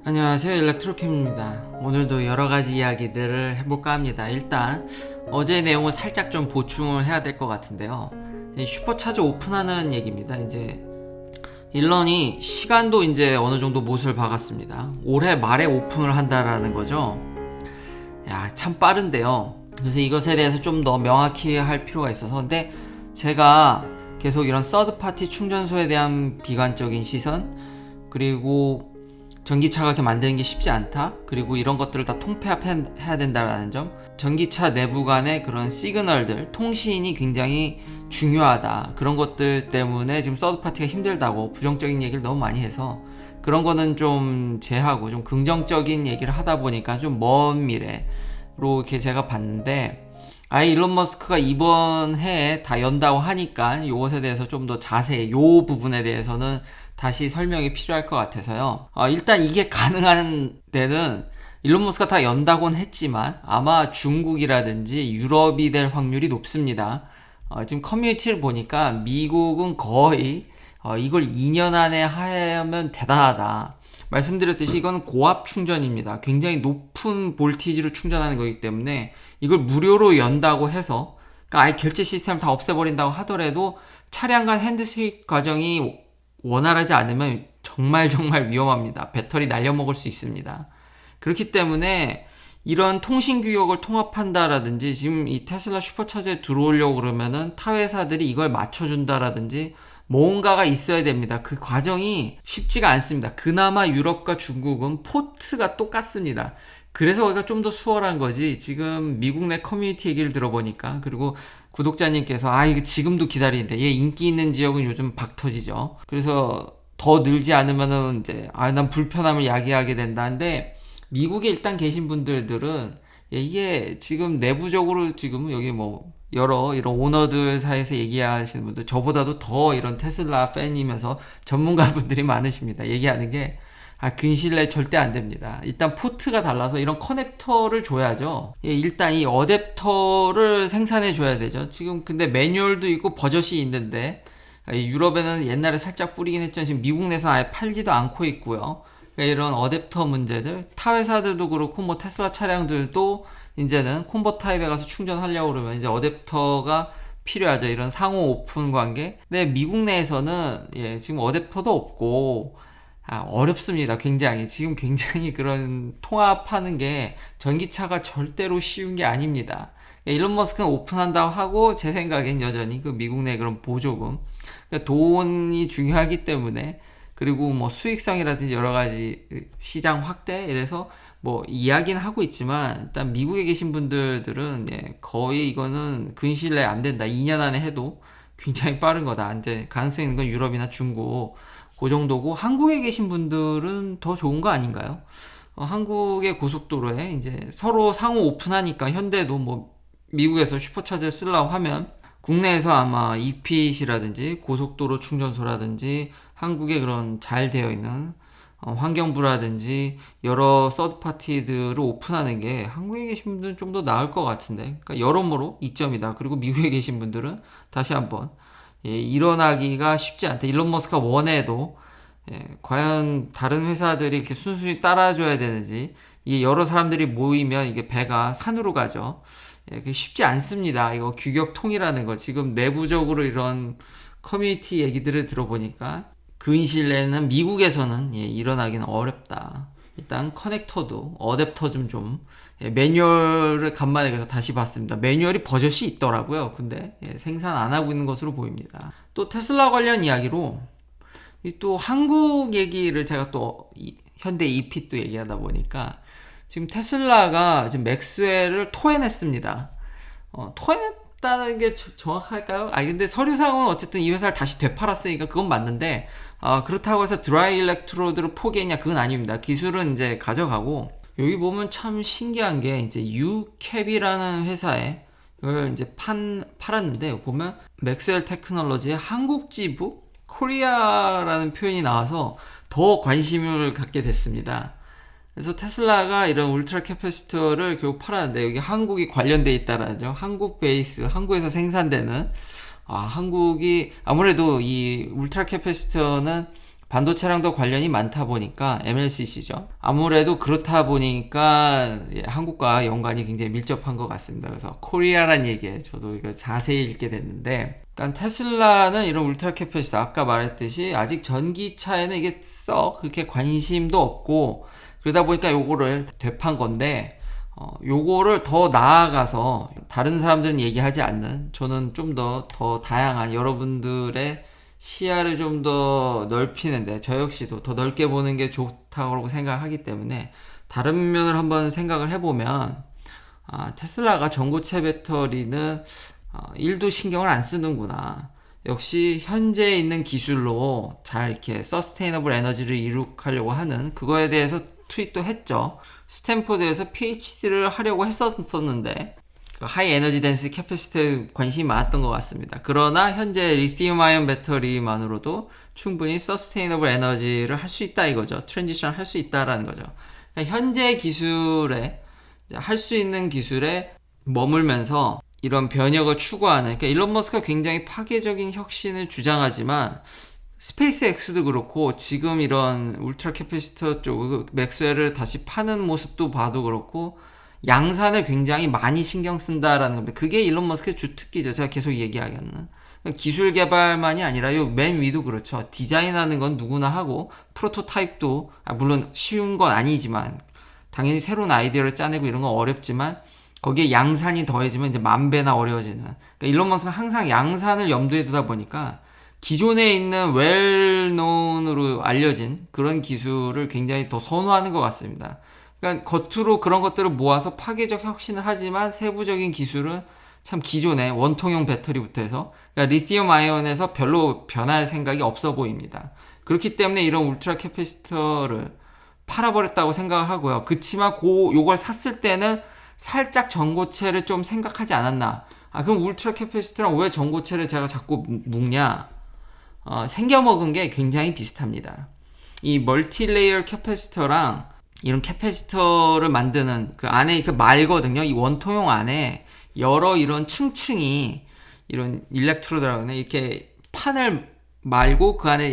안녕하세요, 일렉트로캠입니다. 오늘도 여러가지 이야기들을 해볼까 합니다. 일단 어제 내용을 살짝 좀 보충을 해야 될 것 같은데요. 슈퍼차저 오픈하는 얘기입니다. 이제 일런이 시간도 이제 어느 정도 못을 박았습니다. 올해 말에 오픈을 한다라는 거죠. 야, 참 빠른데요. 그래서 이것에 대해서 좀 더 명확히 할 필요가 있어서, 근데 제가 계속 이런 서드파티 충전소에 대한 비관적인 시선, 그리고 전기차가 이렇게 만드는 게 쉽지 않다, 그리고 이런 것들을 다 통폐합해야 된다라는 점, 전기차 내부 간의 그런 시그널들, 통신이 굉장히 중요하다, 그런 것들 때문에 지금 서드파티가 힘들다고 부정적인 얘기를 너무 많이 해서 그런 거는 좀 제하고 좀 긍정적인 얘기를 하다 보니까 좀 먼 미래로 이렇게 제가 봤는데, 아예 일론 머스크가 이번 해에 다 연다고 하니까 이것에 대해서 좀 더 자세히 요 부분에 대해서는 다시 설명이 필요할 것 같아서요. 일단 이게 가능한 데는 일론 머스크가 다 연다고는 했지만 아마 중국이라든지 유럽이 될 확률이 높습니다. 지금 커뮤니티를 보니까 미국은 거의 이걸 2년 안에 하면 대단하다. 말씀드렸듯이 이거는 고압 충전입니다. 굉장히 높은 볼티지로 충전하는 거기 때문에 이걸 무료로 연다고 해서, 그러니까 아예 결제 시스템을 다 없애버린다고 하더라도 차량 간 핸드쉐이크 과정이 원활하지 않으면 정말 위험합니다. 배터리 날려먹을 수 있습니다. 그렇기 때문에 이런 통신 규격을 통합한다라든지, 지금 이 테슬라 슈퍼차저에 들어오려고 그러면은 타 회사들이 이걸 맞춰준다라든지 뭔가가 있어야 됩니다. 그 과정이 쉽지가 않습니다. 그나마 유럽과 중국은 포트가 똑같습니다. 그래서 거기가 좀 더 수월한 거지. 지금 미국 내 커뮤니티 얘기를 들어보니까, 그리고 구독자님께서 이거 지금도 기다리는데, 얘 인기 있는 지역은 요즘 박 터지죠. 그래서 더 늘지 않으면은 이제 난 불편함을 야기하게 된다는데, 미국에 일단 계신 분들은 이게 지금 내부적으로 지금 여기 뭐 여러 이런 오너들 사이에서 얘기하시는 분들, 저보다도 더 이런 테슬라 팬이면서 전문가분들이 많으십니다. 얘기하는 게 근실내 절대 안 됩니다. 일단 포트가 달라서 이런 커넥터를 줘야죠. 일단 이 어댑터를 생산해 줘야 되죠. 지금 근데 매뉴얼도 있고 버젓이 있는데, 유럽에는 옛날에 살짝 뿌리긴 했지만 지금 미국 내에서 아예 팔지도 않고 있고요. 그러니까 이런 어댑터 문제들, 타 회사들도 그렇고 뭐 테슬라 차량들도 이제는 콤보 타입에 가서 충전하려고 그러면 이제 어댑터가 필요하죠. 이런 상호 오픈 관계. 근데 미국 내에서는 지금 어댑터도 없고 어렵습니다. 굉장히 지금 굉장히 그런 통합하는 게 전기차가 절대로 쉬운 게 아닙니다. 일론 머스크는 오픈한다고 하고, 제 생각엔 여전히 그 미국 내 그런 보조금, 그러니까 돈이 중요하기 때문에, 그리고 뭐 수익성이라든지 여러 가지 시장 확대 이래서 뭐 이야기는 하고 있지만, 일단 미국에 계신 분들은 거의 이거는 근실내 안 된다. 2년 안에 해도 굉장히 빠른 거다. 이제 가능성 있는 건 유럽이나 중국 그 정도고, 한국에 계신 분들은 더 좋은 거 아닌가요? 한국의 고속도로에 이제 서로 상호 오픈하니까 현대도 뭐 미국에서 슈퍼차저 쓰려고 하면 국내에서 아마 이핏이라든지 고속도로 충전소라든지 한국에 그런 잘 되어 있는 환경부라든지 여러 서드파티들을 오픈하는 게 한국에 계신 분들은 좀 더 나을 것 같은데, 그러니까 여러모로 이점이다. 그리고 미국에 계신 분들은 다시 한번 일어나기가 쉽지 않다. 일론 머스크가 원해도 과연 다른 회사들이 이렇게 순순히 따라줘야 되는지, 이게 여러 사람들이 모이면 이게 배가 산으로 가죠. 그게 쉽지 않습니다. 이거 규격 통일하는 거. 지금 내부적으로 이런 커뮤니티 얘기들을 들어보니까 근실내는 미국에서는 일어나기는 어렵다. 일단 커넥터도 어댑터 좀 매뉴얼을 간만에 그래서 다시 봤습니다. 매뉴얼이 버젓이 있더라고요. 근데 생산 안 하고 있는 것으로 보입니다. 또 테슬라 관련 이야기로 또 한국 얘기를 제가 또 현대 이핏도 얘기하다 보니까, 지금 테슬라가 지금 맥스웰을 토해냈습니다. 토해냈다는 게 정확할까요? 근데 서류상은 어쨌든 이 회사를 다시 되팔았으니까 그건 맞는데, 그렇다고 해서 드라이 일렉트로드를 포기했냐? 그건 아닙니다. 기술은 이제 가져가고, 여기 보면 참 신기한 게 이제 유캡이라는 회사에 이걸 이제 팔았는데, 보면 맥스웰 테크놀로지의 한국 지부 코리아라는 표현이 나와서 더 관심을 갖게 됐습니다. 그래서 테슬라가 이런 울트라 캐패시터를 결국 팔았는데, 여기 한국이 관련돼 있다라죠. 한국 베이스, 한국에서 생산되는, 한국이 아무래도 이 울트라 캐패시터는 반도체랑도 관련이 많다 보니까 MLCC죠. 아무래도 그렇다 보니까 한국과 연관이 굉장히 밀접한 것 같습니다. 그래서 코리아란 얘기에 저도 이거 자세히 읽게 됐는데, 그러니까 테슬라는 이런 울트라 캐패시터 아까 말했듯이 아직 전기차에는 이게 썩 그렇게 관심도 없고 그러다 보니까 요거를 되판 건데, 요거를 더 나아가서 다른 사람들은 얘기하지 않는, 저는 좀 더 다양한 여러분들의 시야를 좀 더 넓히는데 저 역시도 더 넓게 보는 게 좋다고 생각하기 때문에 다른 면을 한번 생각을 해보면, 테슬라가 전고체 배터리는 1도 신경을 안 쓰는구나. 역시 현재 있는 기술로 잘 이렇게 서스테이너블 에너지를 이룩하려고 하는 그거에 대해서 투입도 했죠. 스탠포드에서 PhD를 하려고 했었는데 하이 에너지 덴시티 캐패시터에 관심이 많았던 것 같습니다. 그러나 현재 리튬 아이온 배터리만으로도 충분히 서스테이너블 에너지를 할 수 있다 이거죠. 트랜지션 할 수 있다라는 거죠. 그러니까 현재 기술에 할 수 있는 기술에 머물면서 이런 변혁을 추구하는, 그러니까 일론 머스크가 굉장히 파괴적인 혁신을 주장하지만 스페이스X도 그렇고 지금 이런 울트라 캐패시터 쪽 맥스웰을 다시 파는 모습도 봐도 그렇고 양산을 굉장히 많이 신경 쓴다라는 겁니다. 그게 일론 머스크의 주특기죠. 제가 계속 얘기하겠는 기술 개발만이 아니라 요 맨 위도 그렇죠. 디자인하는 건 누구나 하고 프로토타입도 물론 쉬운 건 아니지만 당연히 새로운 아이디어를 짜내고 이런 건 어렵지만 거기에 양산이 더해지면 이제 만 배나 어려워지는. 그러니까 일론 머스크가 항상 양산을 염두에 두다 보니까 기존에 있는 웰논으로 알려진 그런 기술을 굉장히 더 선호하는 것 같습니다. 그러니까 겉으로 그런 것들을 모아서 파괴적 혁신을 하지만 세부적인 기술은 참 기존의 원통형 배터리부터 해서, 그러니까 리튬 아이온에서 별로 변할 생각이 없어 보입니다. 그렇기 때문에 이런 울트라 캐패시터를 팔아버렸다고 생각을 하고요. 그치만 요걸 샀을 때는 살짝 전고체를 좀 생각하지 않았나. 그럼 울트라 캐패시터랑 왜 전고체를 제가 자꾸 묶냐? 생겨먹은 게 굉장히 비슷합니다. 이 멀티레이어 캐패시터랑 이런 캐패시터를 만드는 그 안에 그 말거든요. 이 원통형 안에 여러 이런 층층이 이런 일렉트로드라고 하네. 이렇게 판을 말고 그 안에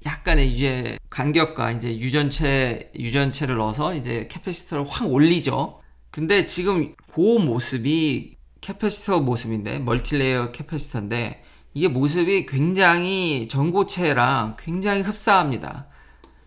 약간의 이제 간격과 이제 유전체를 넣어서 이제 캐패시터를 확 올리죠. 근데 지금 그 모습이 캐패시터 모습인데, 멀티레이어 캐패시터인데 이게 모습이 굉장히 전고체랑 굉장히 흡사합니다.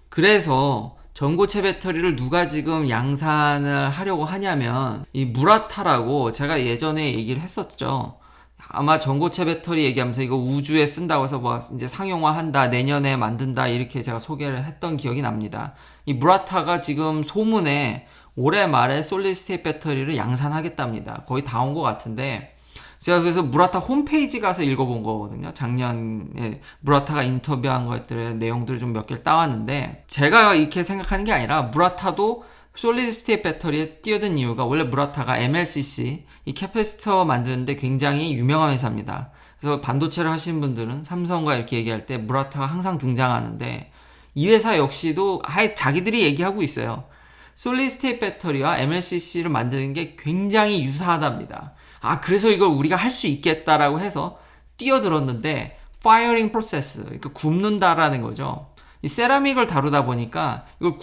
그래서 전고체 배터리를 누가 지금 양산을 하려고 하냐면 이 무라타라고 제가 예전에 얘기를 했었죠. 아마 전고체 배터리 얘기하면서 이거 우주에 쓴다고 해서 뭐 이제 상용화한다, 내년에 만든다 이렇게 제가 소개를 했던 기억이 납니다. 이 무라타가 지금 소문에 올해 말에 솔리드 스테이트 배터리를 양산하겠답니다. 거의 다 온 것 같은데 제가 그래서 무라타 홈페이지 가서 읽어본 거거든요. 작년에 무라타가 인터뷰한 것들의 내용들을 좀 몇 개를 따왔는데, 제가 이렇게 생각하는 게 아니라 무라타도 솔리드 스테이트 배터리에 뛰어든 이유가 원래 무라타가 MLCC 이 캐패시터 만드는데 굉장히 유명한 회사입니다. 그래서 반도체를 하시는 분들은 삼성과 이렇게 얘기할 때 무라타가 항상 등장하는데 이 회사 역시도 아예 자기들이 얘기하고 있어요. 솔리드 스테이트 배터리와 MLCC를 만드는 게 굉장히 유사하답니다. 그래서 이걸 우리가 할 수 있겠다라고 해서 뛰어들었는데 파이어링 프로세스, 그러니까 굽는다라는 거죠. 이 세라믹을 다루다 보니까 이걸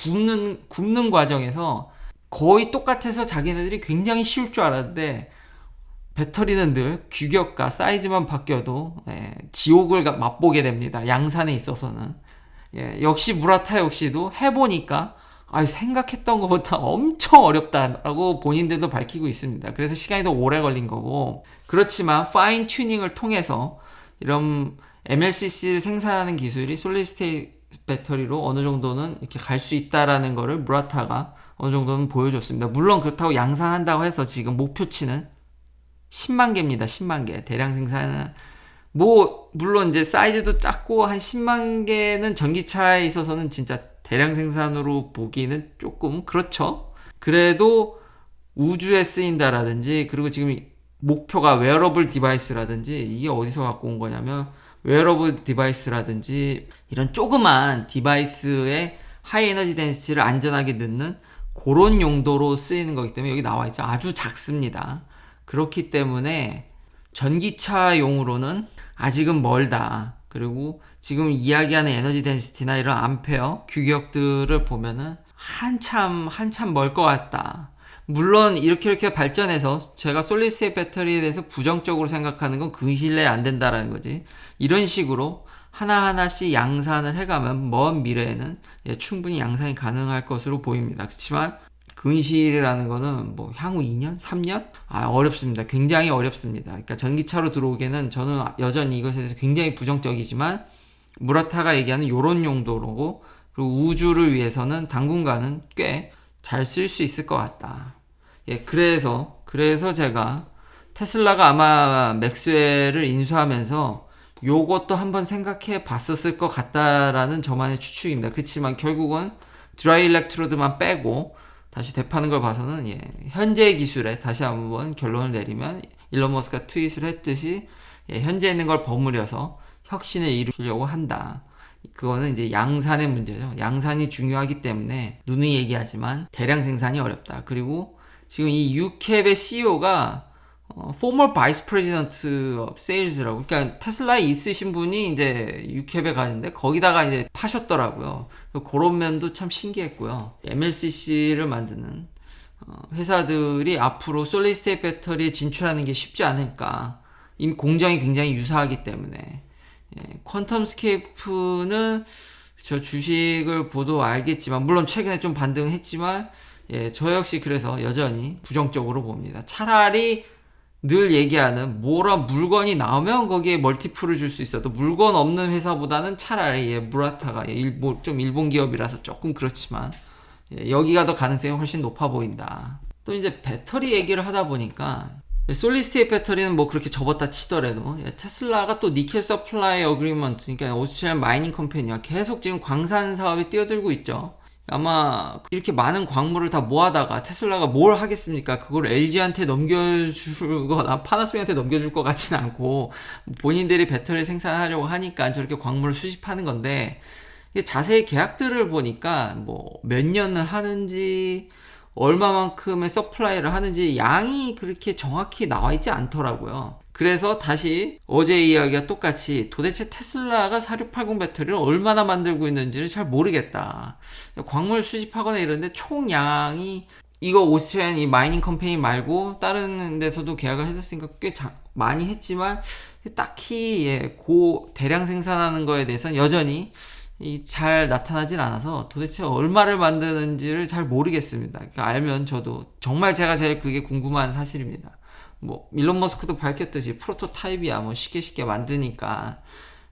굽는 과정에서 거의 똑같아서 자기네들이 굉장히 쉬울 줄 알았는데 배터리는 늘 규격과 사이즈만 바뀌어도 지옥을 맛보게 됩니다. 양산에 있어서는. 역시 무라타 역시도 해보니까 생각했던 것보다 엄청 어렵다라고 본인들도 밝히고 있습니다. 그래서 시간이 더 오래 걸린 거고, 그렇지만 파인 튜닝을 통해서 이런 MLCC를 생산하는 기술이 솔리드 스테이트 배터리로 어느 정도는 이렇게 갈 수 있다라는 거를 무라타가 어느 정도는 보여줬습니다. 물론 그렇다고 양산한다고 해서 지금 목표치는 10만 개입니다. 10만 개. 대량 생산은 물론 이제 사이즈도 작고 한 10만 개는 전기차에 있어서는 진짜 대량 생산으로 보기는 조금 그렇죠. 그래도 우주에 쓰인다라든지, 그리고 지금 목표가 웨어러블 디바이스라든지, 이게 어디서 갖고 온 거냐면 웨어러블 디바이스라든지 이런 조그만 디바이스에 하이 에너지 덴시티를 안전하게 넣는 그런 용도로 쓰이는 거기 때문에 여기 나와 있죠. 아주 작습니다. 그렇기 때문에 전기차용으로는 아직은 멀다. 그리고 지금 이야기하는 에너지 덴시티나 이런 암페어 규격들을 보면은 한참 멀 것 같다. 물론 이렇게 발전해서 제가 솔리드 스테이트 배터리에 대해서 부정적으로 생각하는 건 근신뢰 안 된다라는 거지. 이런 식으로 하나하나씩 양산을 해가면 먼 미래에는 충분히 양산이 가능할 것으로 보입니다. 그렇지만 근실이라는 거는 뭐 향후 2년? 3년? 어렵습니다. 굉장히 어렵습니다. 그러니까 전기차로 들어오기에는 저는 여전히 이것에 대해서 굉장히 부정적이지만 무라타가 얘기하는 요런 용도로 그리고 우주를 위해서는 당분간은 꽤 잘 쓸 수 있을 것 같다. 그래서 제가 테슬라가 아마 맥스웰을 인수하면서 요것도 한번 생각해 봤었을 것 같다라는 저만의 추측입니다. 그렇지만 결국은 드라이 일렉트로드만 빼고 다시 되파는 걸 봐서는 현재 기술에 다시 한번 결론을 내리면 일론 머스크가 트윗을 했듯이 현재 있는 걸 버무려서 혁신을 이루려고 한다. 그거는 이제 양산의 문제죠. 양산이 중요하기 때문에 누누이 얘기하지만 대량 생산이 어렵다. 그리고 지금 이 유캡의 CEO가 former vice president of sales라고, 그러니까 테슬라에 있으신 분이 이제 유캡에 가는데 거기다가 이제 파셨더라고요. 그런 면도 참 신기했고요. MLCC를 만드는 회사들이 앞으로 솔리드 스테이트 배터리에 진출하는 게 쉽지 않을까. 이미 공정이 굉장히 유사하기 때문에. 퀀텀 스케이프는 저 주식을 보도 알겠지만, 물론 최근에 좀 반등했지만, 저 역시 그래서 여전히 부정적으로 봅니다. 차라리 늘 얘기하는 뭐라 물건이 나오면 거기에 멀티플을 줄 수 있어도 물건 없는 회사보다는 차라리 무라타가 좀 일본 기업이라서 조금 그렇지만 여기가 더 가능성이 훨씬 높아 보인다. 또 이제 배터리 얘기를 하다 보니까 솔리드 스테이트 배터리는 뭐 그렇게 접었다 치더라도 테슬라가 또 니켈 서플라이 어그리먼트, 그러니까 오스트리안 마이닝 컴퍼니와 계속 지금 광산 사업에 뛰어들고 있죠. 아마 이렇게 많은 광물을 다 모아다가 테슬라가 뭘 하겠습니까? 그걸 LG한테 넘겨주거나 파나소닉한테 넘겨줄 것 같지는 않고 본인들이 배터리 생산하려고 하니까 저렇게 광물을 수집하는 건데, 자세히 계약들을 보니까 뭐 몇 년을 하는지 얼마만큼의 서플라이를 하는지 양이 그렇게 정확히 나와 있지 않더라고요. 그래서 다시 어제 이야기와 똑같이 도대체 테슬라가 4680 배터리를 얼마나 만들고 있는지를 잘 모르겠다. 광물 수집하거나 이런데 총량이 이거 오스트리안 이 마이닝 컴퍼니 말고 다른 데서도 계약을 했었으니까 꽤 많이 했지만 딱히 고 대량 생산하는 거에 대해서는 여전히 잘 나타나질 않아서 도대체 얼마를 만드는지를 잘 모르겠습니다. 그러니까 알면 저도 정말 제가 제일 그게 궁금한 사실입니다. 뭐 일론 머스크도 밝혔듯이 프로토타입이야 뭐 쉽게 만드니까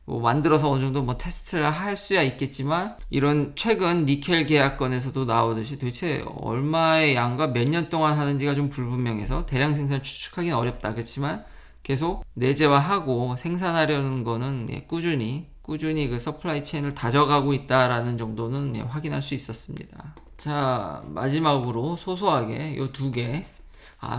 뭐 만들어서 어느 정도 뭐 테스트를 할 수야 있겠지만, 이런 최근 니켈 계약건에서도 나오듯이 도대체 얼마의 양과 몇 년 동안 하는지가 좀 불분명해서 대량 생산 추측하기는 어렵다. 그렇지만 계속 내재화하고 생산하려는 거는 꾸준히 그 서플라이 체인을 다져가고 있다라는 정도는 확인할 수 있었습니다. 자, 마지막으로 소소하게 요 두 개,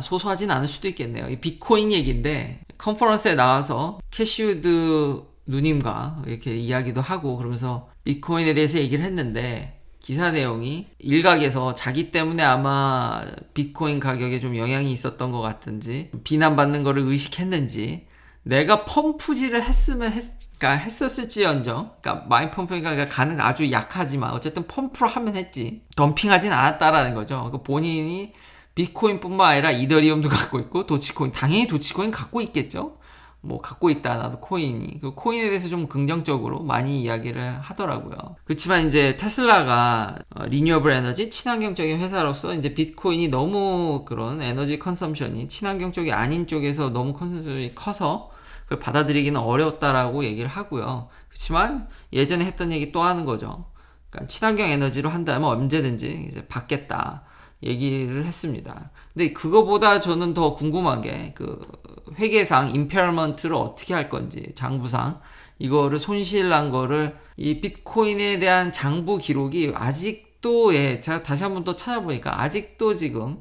소소하진 않을 수도 있겠네요. 이 비트코인 얘기인데 컨퍼런스에 나와서 캐시우드 누님과 이렇게 이야기도 하고 그러면서 비트코인에 대해서 얘기를 했는데, 기사 내용이 일각에서 자기 때문에 아마 비트코인 가격에 좀 영향이 있었던 것 같은지 비난받는 거를 의식했는지, 내가 펌프질을 했었을지언정, 그러니까 마인 펌프가 가능 아주 약하지만 어쨌든 펌프를 하면 했지 덤핑하진 않았다라는 거죠. 본인이 비트코인뿐만 아니라 이더리움도 갖고 있고 도치코인, 당연히 도치코인 갖고 있겠죠. 뭐 갖고 있다 나도 코인이, 그 코인에 대해서 좀 긍정적으로 많이 이야기를 하더라고요. 그렇지만 이제 테슬라가 리뉴어블 에너지 친환경적인 회사로서 이제 비트코인이 너무 그런 에너지 컨섬션이 친환경 쪽이 아닌 쪽에서 너무 컨섬션이 커서 그걸 받아들이기는 어려웠다라고 얘기를 하고요. 그렇지만 예전에 했던 얘기 또 하는 거죠. 그러니까 친환경 에너지로 한다면 언제든지 이제 받겠다 얘기를 했습니다. 근데 그거보다 저는 더 궁금한 게 그 회계상 임페어먼트를 어떻게 할 건지, 장부상 이거를 손실난 거를 이 비트코인에 대한 장부 기록이 아직도 제가 다시 한번 또 찾아보니까 아직도 지금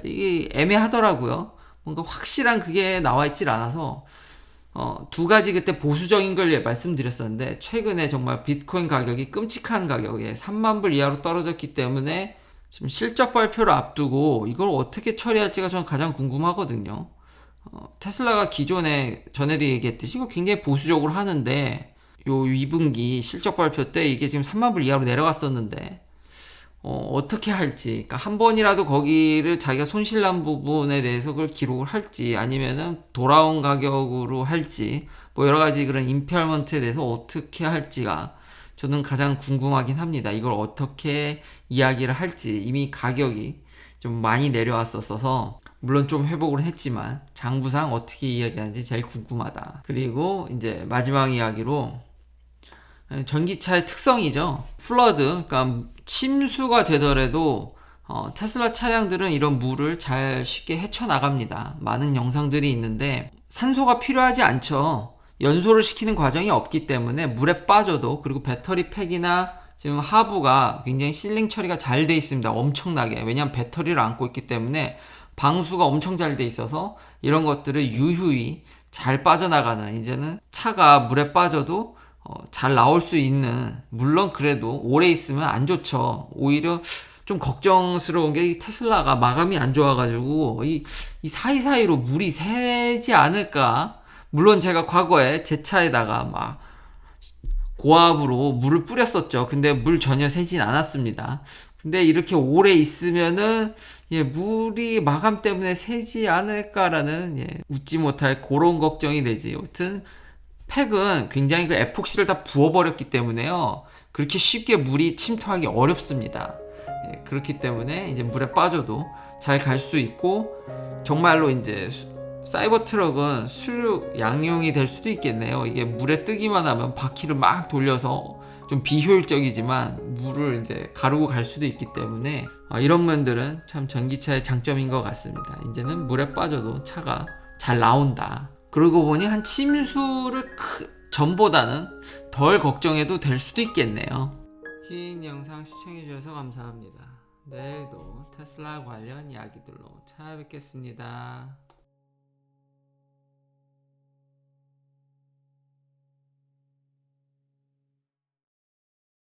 이게 애매하더라고요. 뭔가 확실한 그게 나와 있질 않아서 두 가지 그때 보수적인 걸 말씀드렸었는데, 최근에 정말 비트코인 가격이 끔찍한 가격에 3만 불 이하로 떨어졌기 때문에 지금 실적 발표를 앞두고 이걸 어떻게 처리할지가 저는 가장 궁금하거든요. 테슬라가 기존에 전에도 얘기했듯이 이거 굉장히 보수적으로 하는데 요 2분기 실적 발표 때 이게 지금 3만 불 이하로 내려갔었는데 어떻게 할지, 그러니까 한 번이라도 거기를 자기가 손실난 부분에 대해서 그걸 기록을 할지 아니면은 돌아온 가격으로 할지 뭐 여러 가지 그런 임페어먼트에 대해서 어떻게 할지가 저는 가장 궁금하긴 합니다. 이걸 어떻게 이야기를 할지. 이미 가격이 좀 많이 내려왔었어서 물론 좀 회복을 했지만 장부상 어떻게 이야기하는지 제일 궁금하다. 그리고 이제 마지막 이야기로 전기차의 특성이죠. 플러드, 그러니까 침수가 되더라도 테슬라 차량들은 이런 물을 잘 쉽게 헤쳐나갑니다. 많은 영상들이 있는데 산소가 필요하지 않죠. 연소를 시키는 과정이 없기 때문에 물에 빠져도, 그리고 배터리 팩이나 지금 하부가 굉장히 실링 처리가 잘 돼 있습니다. 엄청나게. 왜냐하면 배터리를 안고 있기 때문에 방수가 엄청 잘 돼 있어서 이런 것들을 유유히 잘 빠져나가는, 이제는 차가 물에 빠져도 잘 나올 수 있는, 물론 그래도 오래 있으면 안 좋죠. 오히려 좀 걱정스러운 게 테슬라가 마감이 안 좋아가지고 이 사이사이로 물이 새지 않을까. 물론 제가 과거에 제 차에다가 막 고압으로 물을 뿌렸었죠. 근데 물 전혀 새진 않았습니다. 근데 이렇게 오래 있으면은 물이 마감 때문에 새지 않을까라는 웃지 못할 그런 걱정이 되지. 여튼 팩은 굉장히 그 에폭시를 다 부어버렸기 때문에요. 그렇게 쉽게 물이 침투하기 어렵습니다. 그렇기 때문에 이제 물에 빠져도 잘 갈 수 있고, 정말로 이제 사이버 트럭은 수륙 양용이 될 수도 있겠네요. 이게 물에 뜨기만 하면 바퀴를 막 돌려서 좀 비효율적이지만 물을 이제 가르고 갈 수도 있기 때문에 이런 면들은 참 전기차의 장점인 것 같습니다. 이제는 물에 빠져도 차가 잘 나온다. 그러고 보니 한 침수를 전보다는 덜 걱정해도 될 수도 있겠네요. 긴 영상 시청해주셔서 감사합니다. 내일도 테슬라 관련 이야기들로 찾아뵙겠습니다.